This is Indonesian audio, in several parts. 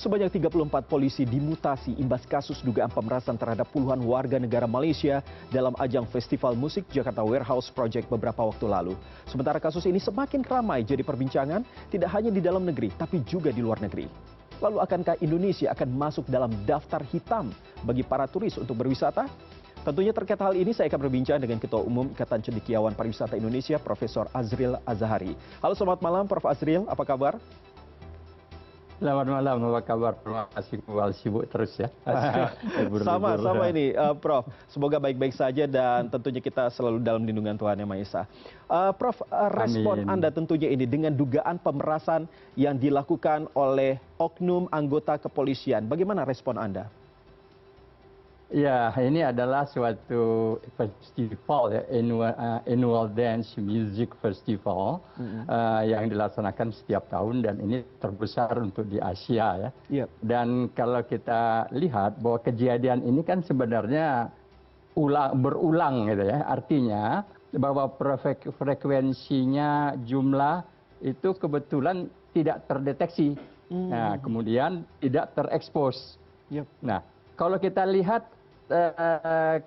Sebanyak 34 polisi dimutasi imbas kasus dugaan pemerasan terhadap puluhan warga negara Malaysia dalam ajang Festival Musik Jakarta Warehouse Project beberapa waktu lalu. Sementara kasus ini semakin ramai jadi perbincangan tidak hanya di dalam negeri tapi juga di luar negeri. Lalu akankah Indonesia akan masuk dalam daftar hitam bagi para turis untuk berwisata? Tentunya terkait hal ini saya akan berbincang dengan Ketua Umum Ikatan Cendekiawan Pariwisata Indonesia, Profesor Azril Azhari. Halo, selamat malam Prof. Azril, apa kabar? Selamat malam, apa kabar? Terima kasih, sibuk terus ya. Sama-sama ini, Prof. Semoga baik-baik saja dan tentunya kita selalu dalam lindungan Tuhan Yang Maha Esa. Prof, respon Anda tentunya ini dengan dugaan pemerasan yang dilakukan oleh oknum anggota kepolisian. Bagaimana respon Anda? Ya, ini adalah suatu festival ya, annual dance music festival yang dilaksanakan setiap tahun dan ini terbesar untuk di Asia ya. Yep. Dan kalau kita lihat bahwa kejadian ini kan sebenarnya berulang gitu ya. Artinya bahwa frekuensinya jumlah itu kebetulan tidak terdeteksi. Nah, kemudian tidak terekspos. Yep. Nah, kalau kita lihat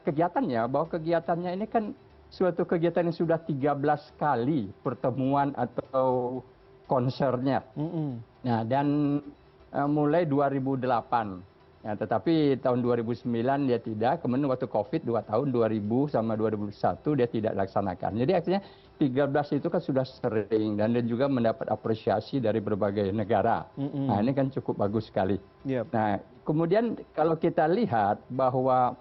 kegiatannya, bahwa kegiatannya ini kan suatu kegiatan yang sudah 13 kali pertemuan atau konsernya. Nah, dan mulai 2008. Ya, tetapi tahun 2009 dia tidak, kemudian waktu COVID 2 tahun 2000 sama 2001 dia tidak laksanakan. Jadi artinya 13 itu kan sudah sering dan dia juga mendapat apresiasi dari berbagai negara. Nah, ini kan cukup bagus sekali. Yep. Nah, kemudian kalau kita lihat bahwa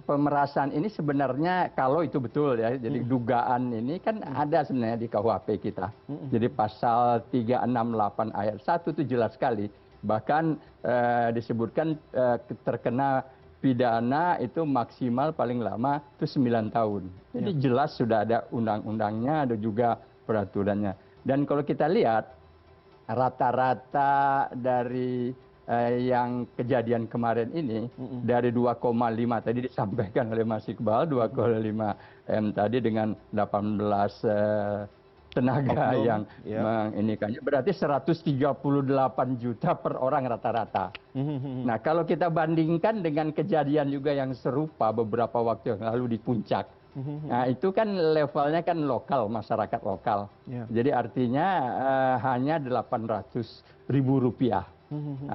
pemerasan ini sebenarnya kalau itu betul ya, jadi dugaan ini kan ada sebenarnya di KUHP kita. Jadi pasal 368 ayat 1 itu jelas sekali. Bahkan disebutkan terkena pidana itu maksimal paling lama itu 9 tahun. Jadi jelas sudah ada undang-undangnya, ada juga peraturannya. Dan kalau kita lihat rata-rata dari yang kejadian kemarin ini dari 2,5 tadi disampaikan oleh Mas Iqbal, 2,5 M tadi dengan 18 tenaga yang menginikannya berarti 138 juta per orang rata-rata. Nah, kalau kita bandingkan dengan kejadian juga yang serupa beberapa waktu yang lalu di Puncak, nah itu kan levelnya kan lokal, masyarakat lokal. Jadi artinya hanya 800.000 rupiah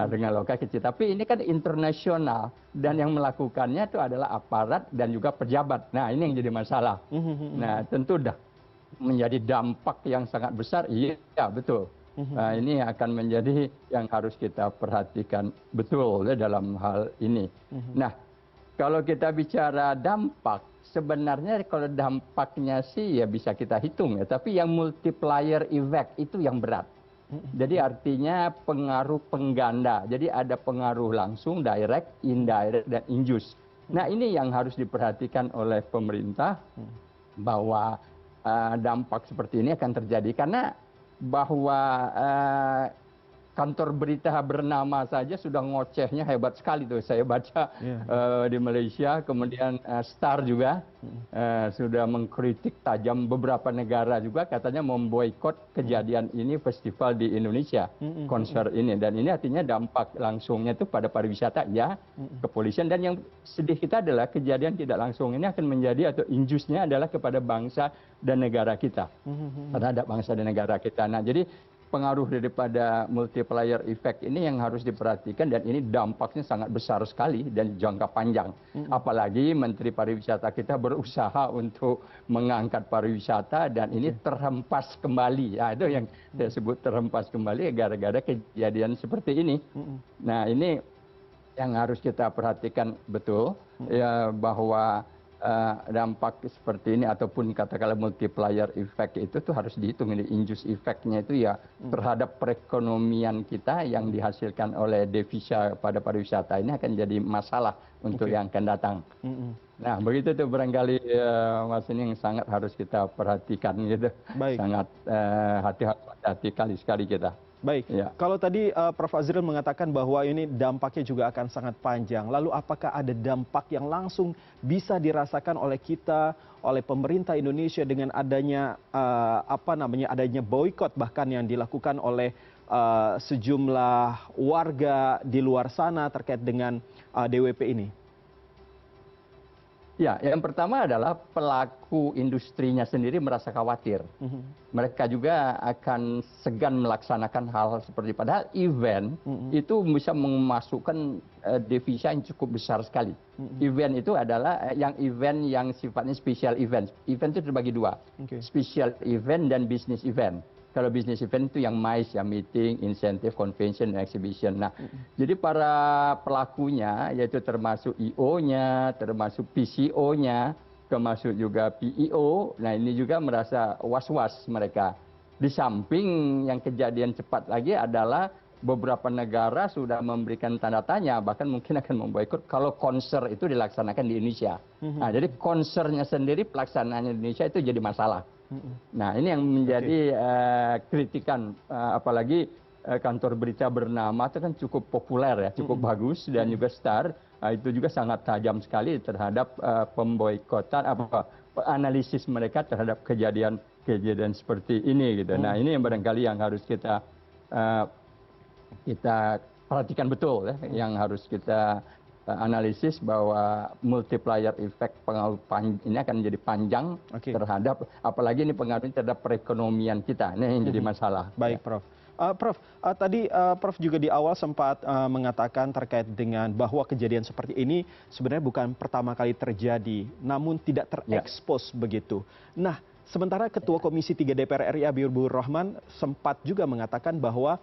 dengan lokal kecil. Tapi ini kan internasional dan yang melakukannya itu adalah aparat dan juga pejabat. Nah, ini yang jadi masalah. Nah, tentu dah menjadi dampak yang sangat besar, iya betul. Nah, ini akan menjadi yang harus kita perhatikan betul ya, dalam hal ini. Nah, kalau kita bicara dampak, sebenarnya kalau dampaknya sih ya bisa kita hitung ya, tapi yang multiplier effect itu yang berat. Jadi artinya pengaruh pengganda. Jadi ada pengaruh langsung, direct, indirect, dan injust. Nah, ini yang harus diperhatikan oleh pemerintah bahwa dampak seperti ini akan terjadi karena bahwa kantor berita bernama saja sudah ngocehnya hebat sekali tuh saya baca di Malaysia, kemudian Star juga sudah mengkritik tajam beberapa negara juga katanya memboikot kejadian ini festival di Indonesia, konser ini, dan ini artinya dampak langsungnya itu pada pariwisata ya, kepolisian, dan yang sedih kita adalah kejadian tidak langsung ini akan menjadi atau injusnya adalah kepada bangsa dan negara kita, terhadap bangsa dan negara kita. Nah, jadi pengaruh daripada multiplier effect ini yang harus diperhatikan dan ini dampaknya sangat besar sekali dan jangka panjang. Apalagi Menteri Pariwisata kita berusaha untuk mengangkat pariwisata dan ini terhempas kembali. Nah, itu yang saya sebut terhempas kembali gara-gara kejadian seperti ini. Nah, ini yang harus kita perhatikan betul ya, bahwa dampak seperti ini ataupun katakanlah multiplier effect itu tuh harus dihitung. Ini injust effect-nya itu ya terhadap perekonomian kita yang dihasilkan oleh devisa pada pariwisata ini akan jadi masalah untuk yang akan datang. Nah, begitu tuh barangkali Mas, ini yang sangat harus kita perhatikan gitu. Sangat hati-hati sekali kita. Baik, kalau tadi Prof. Azril mengatakan bahwa ini dampaknya juga akan sangat panjang. Lalu apakah ada dampak yang langsung bisa dirasakan oleh kita, oleh pemerintah Indonesia dengan adanya adanya boikot bahkan yang dilakukan oleh sejumlah warga di luar sana terkait dengan DWP ini? Ya, yang pertama adalah pelaku industrinya sendiri merasa khawatir. Mereka juga akan segan melaksanakan hal-hal seperti padahal event itu bisa memasukkan devisa yang cukup besar sekali. Event itu adalah event yang sifatnya special event. Event itu terbagi dua, special event dan business event. Kalau business event itu yang MICE, yang meeting, incentive, convention, exhibition. Nah, jadi para pelakunya, yaitu termasuk IO-nya, termasuk PCO-nya, termasuk juga PEO, nah ini juga merasa was-was mereka. Di samping yang kejadian cepat lagi adalah beberapa negara sudah memberikan tanda tanya, bahkan mungkin akan memboikot kalau konser itu dilaksanakan di Indonesia. Nah, jadi konsernya sendiri, pelaksanaannya di Indonesia itu jadi masalah. Nah, ini yang menjadi kritikan, apalagi kantor berita bernama itu kan cukup populer ya, cukup bagus dan juga star, itu juga sangat tajam sekali terhadap pemboikotan, analisis mereka terhadap kejadian seperti ini gitu. Nah, ini yang barangkali yang harus kita perhatikan betul ya, yang harus kita analisis bahwa multiplier effect pengaruh ini akan menjadi panjang terhadap, apalagi ini pengaruhnya terhadap perekonomian kita. Ini yang jadi masalah. Baik, Prof. Prof, tadi Prof juga di awal sempat mengatakan terkait dengan bahwa kejadian seperti ini sebenarnya bukan pertama kali terjadi, namun tidak terekspos begitu. Nah, sementara Ketua Komisi 3 DPR RI Habibur Rahman sempat juga mengatakan bahwa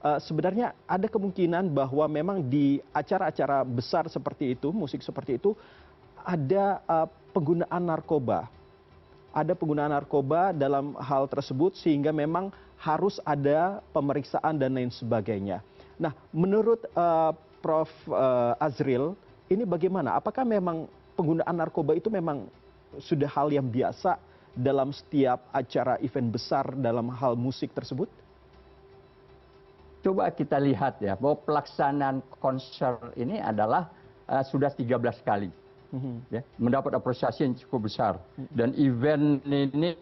sebenarnya ada kemungkinan bahwa memang di acara-acara besar seperti itu, musik seperti itu, ada penggunaan narkoba. Ada penggunaan narkoba dalam hal tersebut sehingga memang harus ada pemeriksaan dan lain sebagainya. Nah, menurut Prof. Azril, ini bagaimana? Apakah memang penggunaan narkoba itu memang sudah hal yang biasa dalam setiap acara event besar dalam hal musik tersebut? Coba kita lihat ya, bahwa pelaksanaan konser ini adalah sudah 13 kali. Ya, mendapat apresiasi yang cukup besar. Dan event ini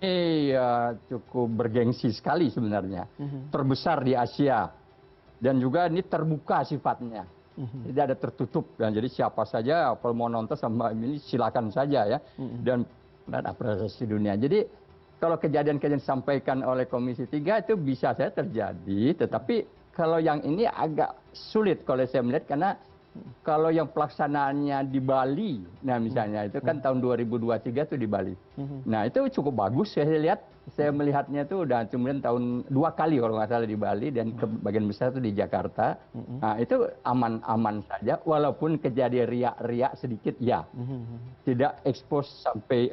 cukup bergengsi sekali sebenarnya. Terbesar di Asia. Dan juga ini terbuka sifatnya. Tidak ada tertutup. Dan jadi siapa saja kalau mau nonton sama ini silakan saja ya. Dan apresiasi dunia. Jadi kalau kejadian-kejadian disampaikan oleh Komisi 3 itu bisa saja terjadi. Tetapi kalau yang ini agak sulit kalau saya melihat, karena kalau yang pelaksanaannya di Bali, nah misalnya itu kan tahun 2023 itu di Bali. Nah itu cukup bagus saya lihat, saya melihatnya itu udah kemudian tahun 2 kali kalau nggak salah di Bali dan bagian besar itu di Jakarta. Nah itu aman-aman saja, walaupun kejadian riak-riak sedikit ya, tidak ekspos sampai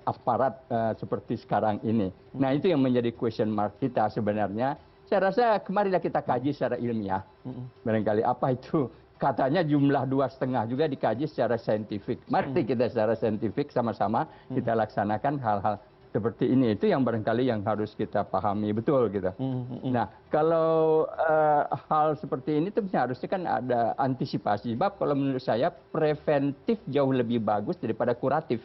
aparat seperti sekarang ini. Nah itu yang menjadi question mark kita sebenarnya. Saya rasa kemarilah kita kaji secara ilmiah, barangkali apa itu. Katanya jumlah 2,5 juga dikaji secara saintifik. Mari kita secara saintifik sama-sama kita laksanakan hal-hal seperti ini. Itu yang barangkali yang harus kita pahami betul gitu. Nah, kalau hal seperti ini tentunya harusnya kan ada antisipasi. Sebab kalau menurut saya preventif jauh lebih bagus daripada kuratif.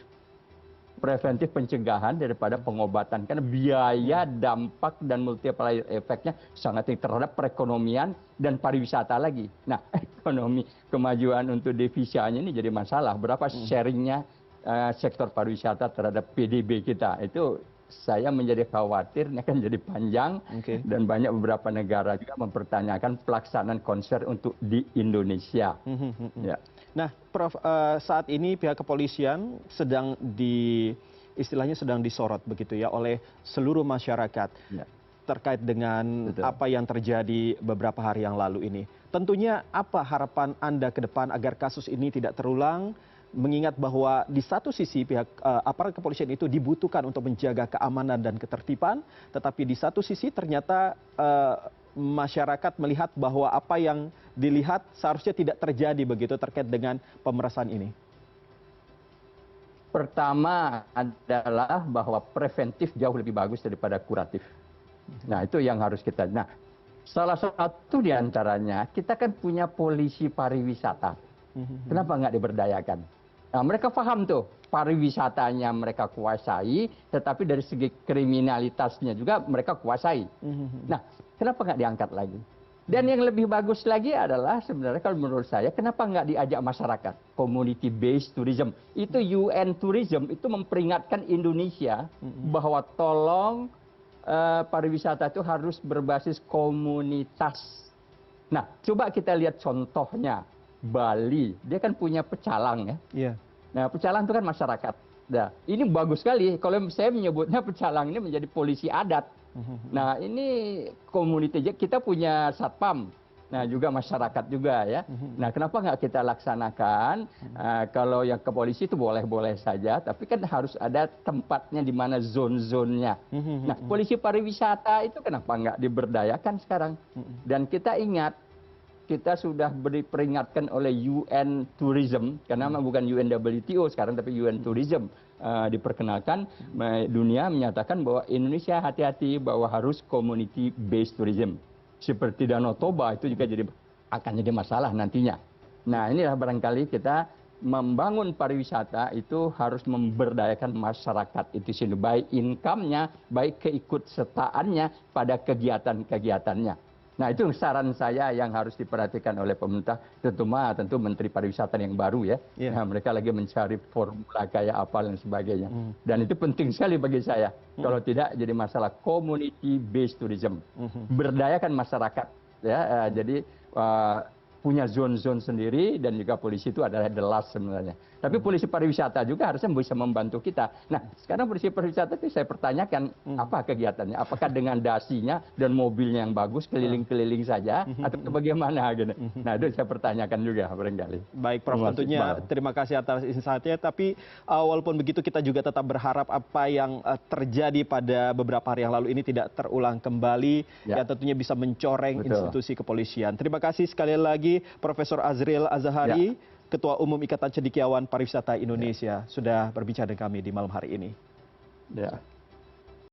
Preventif pencegahan daripada pengobatan, karena biaya, dampak dan multiplier efeknya sangat tinggi terhadap perekonomian dan pariwisata lagi. Nah, ekonomi kemajuan untuk devisanya ini jadi masalah. Berapa sharingnya sektor pariwisata terhadap PDB kita, itu saya menjadi khawatir ini akan jadi panjang. Dan banyak beberapa negara juga mempertanyakan pelaksanaan konser untuk di Indonesia. Ya. Nah, Prof, saat ini pihak kepolisian istilahnya sedang disorot begitu ya oleh seluruh masyarakat terkait dengan apa yang terjadi beberapa hari yang lalu ini. Tentunya apa harapan Anda ke depan agar kasus ini tidak terulang, mengingat bahwa di satu sisi pihak aparat kepolisian itu dibutuhkan untuk menjaga keamanan dan ketertiban, tetapi di satu sisi ternyata masyarakat melihat bahwa apa yang dilihat seharusnya tidak terjadi begitu terkait dengan pemerasan ini. Pertama adalah bahwa preventif jauh lebih bagus daripada kuratif. Nah, itu yang harus kita. Nah, salah satu di antaranya, kita kan punya polisi pariwisata. Kenapa nggak diberdayakan? Nah, mereka paham tuh pariwisatanya mereka kuasai, tetapi dari segi kriminalitasnya juga mereka kuasai. Nah, kenapa nggak diangkat lagi? Dan yang lebih bagus lagi adalah sebenarnya kalau menurut saya, kenapa nggak diajak masyarakat? Community based tourism. Itu UN Tourism itu memperingatkan Indonesia bahwa tolong pariwisata itu harus berbasis komunitas. Nah, coba kita lihat contohnya. Bali, dia kan punya pecalang ya. Iya. Nah, pecalang itu kan masyarakat. Nah, ini bagus sekali. Kalau saya menyebutnya pecalang ini menjadi polisi adat. Nah, ini komunitas, kita punya satpam. Nah, juga masyarakat juga ya. Nah, kenapa nggak kita laksanakan? Kalau yang ke polisi itu boleh-boleh saja, tapi kan harus ada tempatnya di mana zone-zonnya. Nah, polisi pariwisata itu kenapa nggak diberdayakan sekarang? Dan kita ingat, kita sudah diperingatkan oleh UN Tourism, karena bukan UNWTO sekarang, tapi UN Tourism diperkenalkan, dunia menyatakan bahwa Indonesia hati-hati bahwa harus community based tourism. Seperti Danau Toba itu juga akan jadi masalah nantinya. Nah, inilah barangkali kita membangun pariwisata itu harus memberdayakan masyarakat itu sendiri, baik income-nya, baik keikutsertaannya pada kegiatan-kegiatannya. Nah, itu saran saya yang harus diperhatikan oleh pemerintah, tentu Menteri Pariwisata yang baru ya. Nah, mereka lagi mencari formula kayak apa dan sebagainya. Dan itu penting sekali bagi saya. Kalau tidak jadi masalah community based tourism. Berdayakan masyarakat ya. Jadi punya zone-zone sendiri, dan juga polisi itu adalah the last sebenarnya. Tapi polisi pariwisata juga harusnya bisa membantu kita. Nah, sekarang polisi pariwisata itu saya pertanyakan apa kegiatannya? Apakah dengan dasinya dan mobilnya yang bagus keliling-keliling saja atau bagaimana gitu. Nah, itu saya pertanyakan juga barangkali. Baik, Prof, tentunya terima kasih atas insight-nya, tapi walaupun begitu kita juga tetap berharap apa yang terjadi pada beberapa hari yang lalu ini tidak terulang kembali, yang tentunya bisa mencoreng institusi kepolisian. Terima kasih sekali lagi Profesor Azril Azahari, Ketua Umum Ikatan Cendekiawan Pariwisata Indonesia, sudah berbincang dengan kami di malam hari ini.